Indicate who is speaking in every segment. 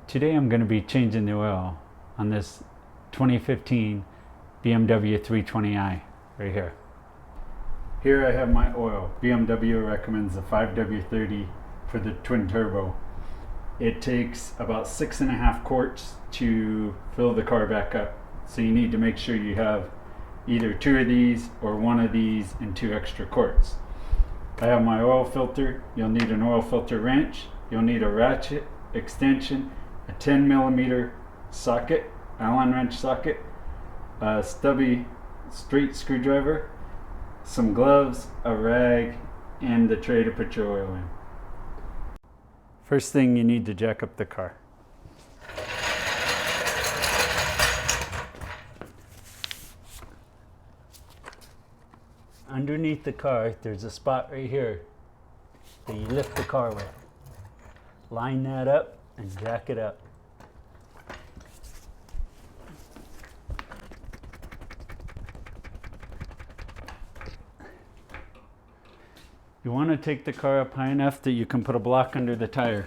Speaker 1: Today I'm going to be changing the oil on this 2015 BMW 320i right here. Here I have my oil. BMW recommends the 5W30 for the twin turbo. It takes about 6.5 quarts to fill the car back up. So you need to make sure you have either 2 of these or 1 of these and 2 extra quarts. I have my oil filter. You'll need an oil filter wrench. You'll need a ratchet extension, a 10mm socket, Allen wrench socket, a stubby straight screwdriver, some gloves, a rag, and the tray to put your oil in. First thing, you need to jack up the car. Underneath the car, there's a spot right here that you lift the car with. Line that up and jack it up. You want to take the car up high enough that you can put a block under the tire.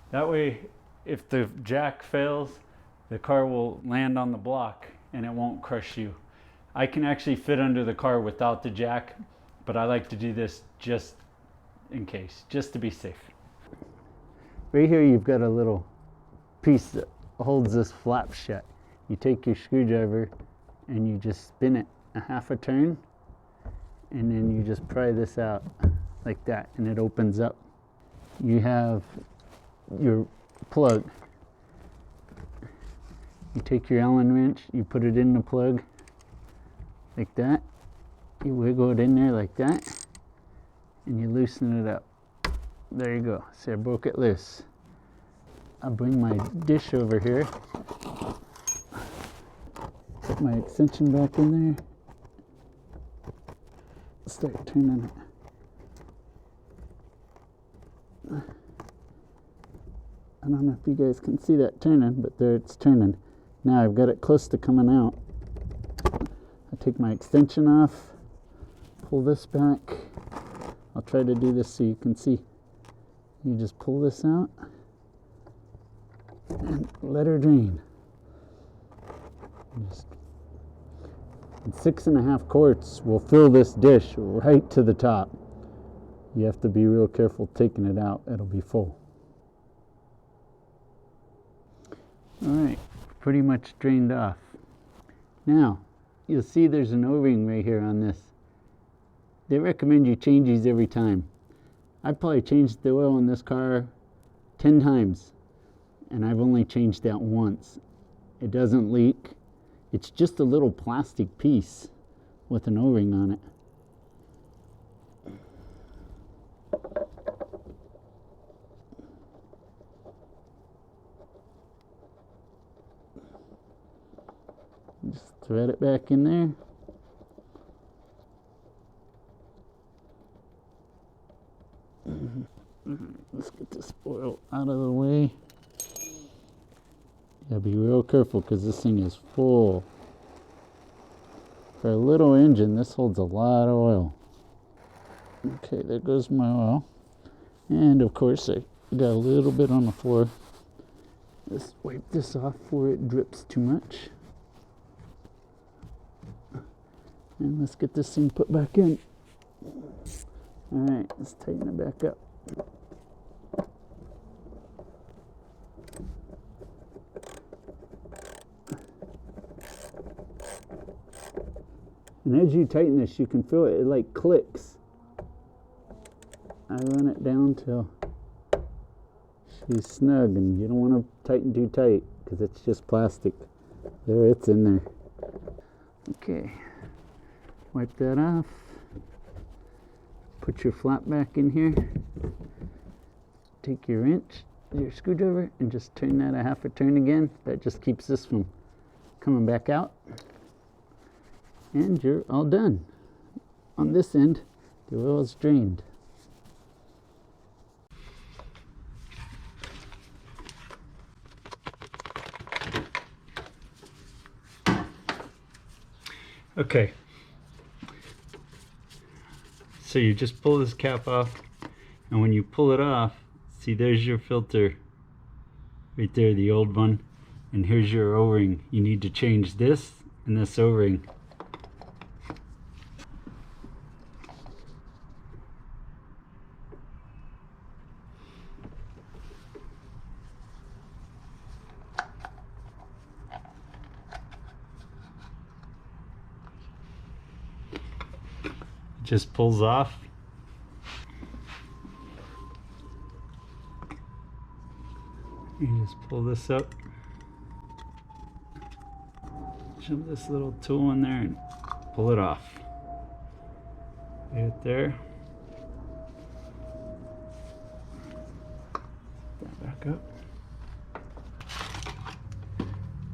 Speaker 1: That way, if the jack fails, the car will land on the block and it won't crush you. I can actually fit under the car without the jack, but I like to do this just in case, just to be safe. Right here you've got a little piece that holds this flap shut. You take your screwdriver and you just spin it a half a turn, and then you just pry this out like that and it opens up. You have your plug. You take your Allen wrench, you put it in the plug like that, you wiggle it in there like that, and you loosen it up. There you go. See, I broke it loose. I'll bring my dish over here, put my extension back in there, start turning it. I don't know if you guys can see that turning, but there it's turning. Now I've got it close to coming out. I take my extension off, pull this back. I'll try to do this so you can see. You just pull this out and let her drain. And 6.5 quarts will fill this dish right to the top. You have to be real careful taking it out. It'll be full. Alright, pretty much drained off. Now, you'll see there's an O-ring right here on this. They recommend you change these every time. I've probably changed the oil in this car 10 times, and I've only changed that once. It doesn't leak. It's just a little plastic piece with an O-ring on it. Just thread it back in there. Let's get this oil out of the way. Gotta be real careful because this thing is full. For a little engine, this holds a lot of oil. Okay, there goes my oil. And of course, I got a little bit on the floor. Let's wipe this off before it drips too much. And let's get this thing put back in. Alright, let's tighten it back up. And as you tighten this, you can feel it like clicks. I run it down till she's snug, and you don't want to tighten too tight because it's just plastic. There, it's in there. Okay, wipe that off. Put your flap back in here. Take your wrench, your screwdriver, and just turn that a half a turn again. That just keeps this from coming back out. And you're all done. On this end, the oil is drained. Okay, So you just pull this cap off, and when you pull it off, see, there's your filter right there, the old one, and here's your O-ring. You need to change this and this O-ring. Just pulls off. You just pull this up, shove this little tool in there and pull it off. Right there. That back up.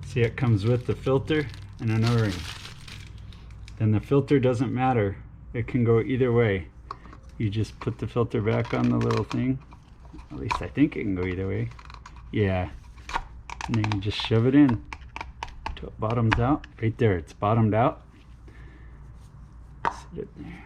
Speaker 1: See, it comes with the filter and an O-ring. Then the filter doesn't matter. It can go either way. You just put the filter back on the little thing. At least I think it can go either way. Yeah. And then you just shove it in till it bottoms out. Right there, it's bottomed out. Sit it there.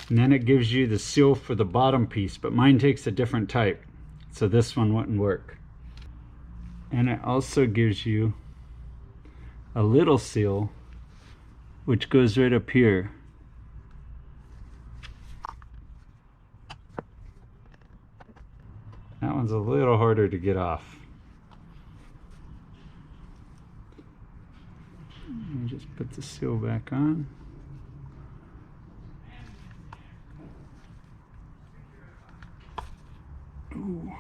Speaker 1: And then it gives you the seal for the bottom piece, but mine takes a different type, so this one wouldn't work. And it also gives you a little seal which goes right up here. That one's a little harder to get off. You just put the seal back on. Ooh.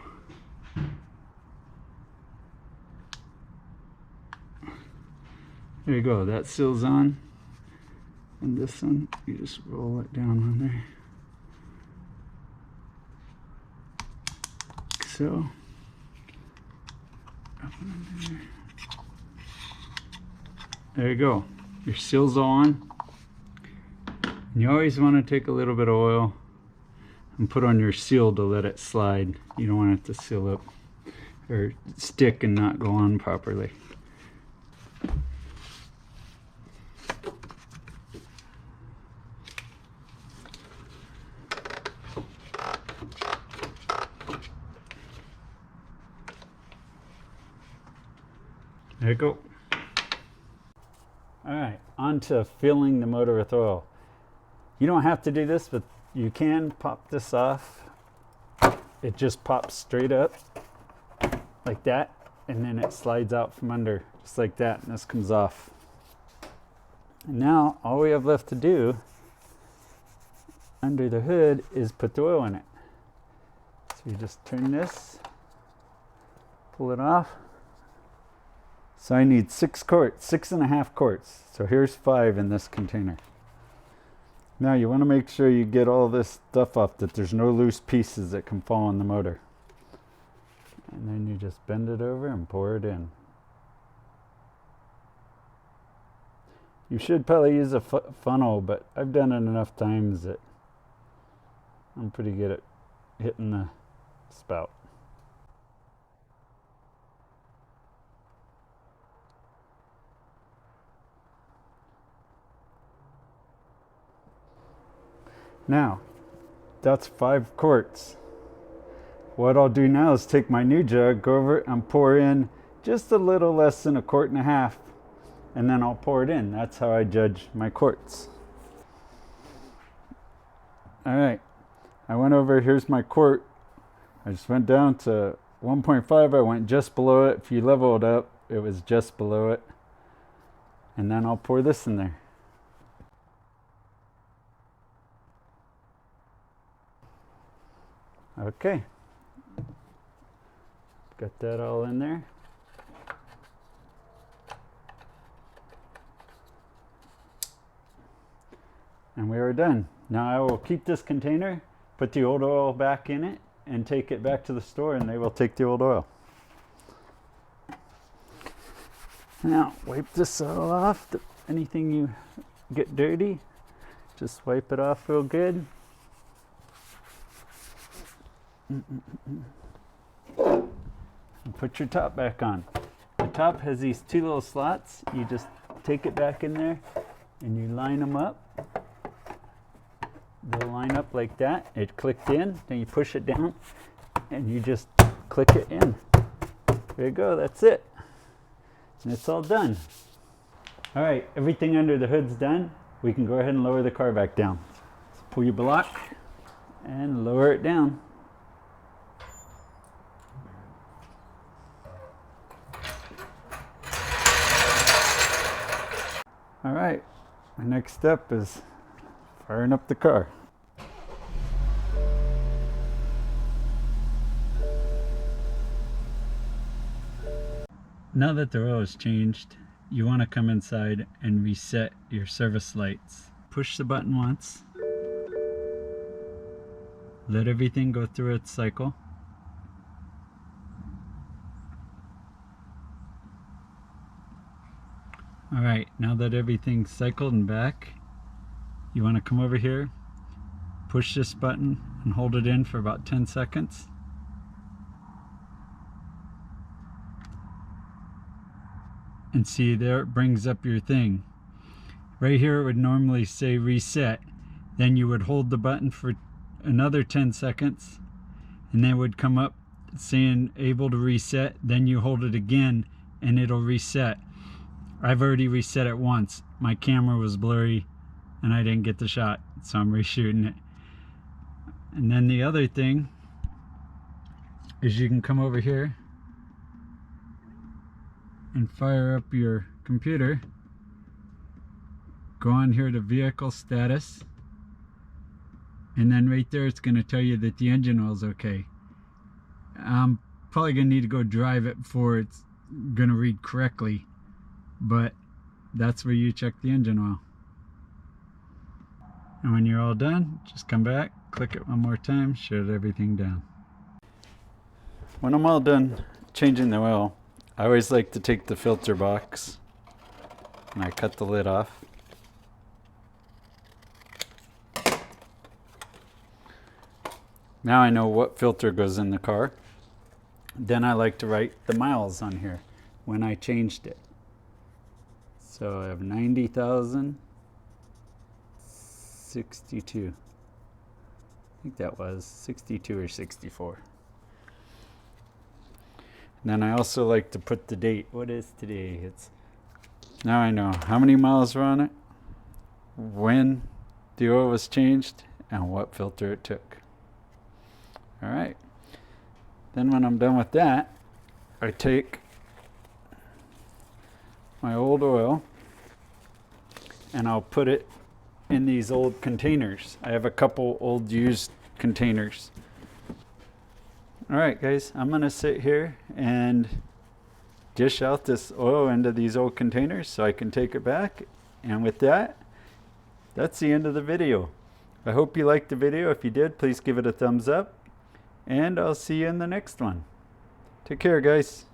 Speaker 1: There you go, that seal's on. And this one, you just roll it down on there. So, up under there. There you go, your seal's all on. And you always want to take a little bit of oil and put on your seal to let it slide. You don't want it to seal up or stick and not go on properly. There you go. All right, on to filling the motor with oil. You don't have to do this, but you can pop this off. It just pops straight up like that, and then it slides out from under just like that, and this comes off. And now all we have left to do under the hood is put the oil in it. So you just turn this, pull it off. So I need 6 quarts, 6.5 quarts. So here's 5 in this container. Now you want to make sure you get all this stuff off, that there's no loose pieces that can fall on the motor. And then you just bend it over and pour it in. You should probably use a funnel, but I've done it enough times that I'm pretty good at hitting the spout. Now, that's 5 quarts. What I'll do now is take my new jug, go over it and pour in just a little less than 1.5 quarts, and then I'll pour it in. That's how I judge my quarts. All right, I went over, here's my quart. I just went down to 1.5, I went just below it. If you level it up, it was just below it. And then I'll pour this in there. Okay, got that all in there. And we are done. Now I will keep this container, put the old oil back in it, and take it back to the store, and they will take the old oil. Now wipe this all off. Anything you get dirty, just wipe it off real good. And put your top back on. top has these two little slots. You just take it back in there and you line them up. They'll line up like that. It clicked in, then you push it down and you just click it in. There you go, that's it. And it's all done. All right, everything under the hood's done. We can go ahead and lower the car back down. So pull your block and lower it down. All right, the next step is firing up the car. Now that the oil is changed, you want to come inside and reset your service lights. Push the button once. Let everything go through its cycle. Alright, now that everything's cycled and back, you want to come over here, push this button and hold it in for about 10 seconds. And see, there it brings up your thing. Right here it would normally say reset. Then you would hold the button for another 10 seconds and then it would come up saying able to reset. Then you hold it again and it'll reset. I've already reset it once. My camera was blurry and I didn't get the shot, so I'm reshooting it. And then the other thing is you can come over here and fire up your computer. Go on here to vehicle status, and then right there it's going to tell you that the engine oil is okay. I'm probably going to need to go drive it before it's going to read correctly, but that's where you check the engine oil. And when you're all done, just come back, click it one more time, shut everything down. When I'm all done changing the oil, I always like to take the filter box and I cut the lid off. Now I know what filter goes in the car. Then I like to write the miles on here when I changed it. So I have 90,062. I think that was 62 or 64. And then I also like to put the date. What is today? Now I know how many miles were on it, when the oil was changed, and what filter it took. All right. Then when I'm done with that, I take my old oil and I'll put it in these old containers. I have a couple old used containers. All right, guys, I'm gonna sit here and dish out this oil into these old containers so I can take it back. And with that, that's the end of the video. I hope you liked the video. If you did, please give it a thumbs up, and I'll see you in the next one. Take care, guys.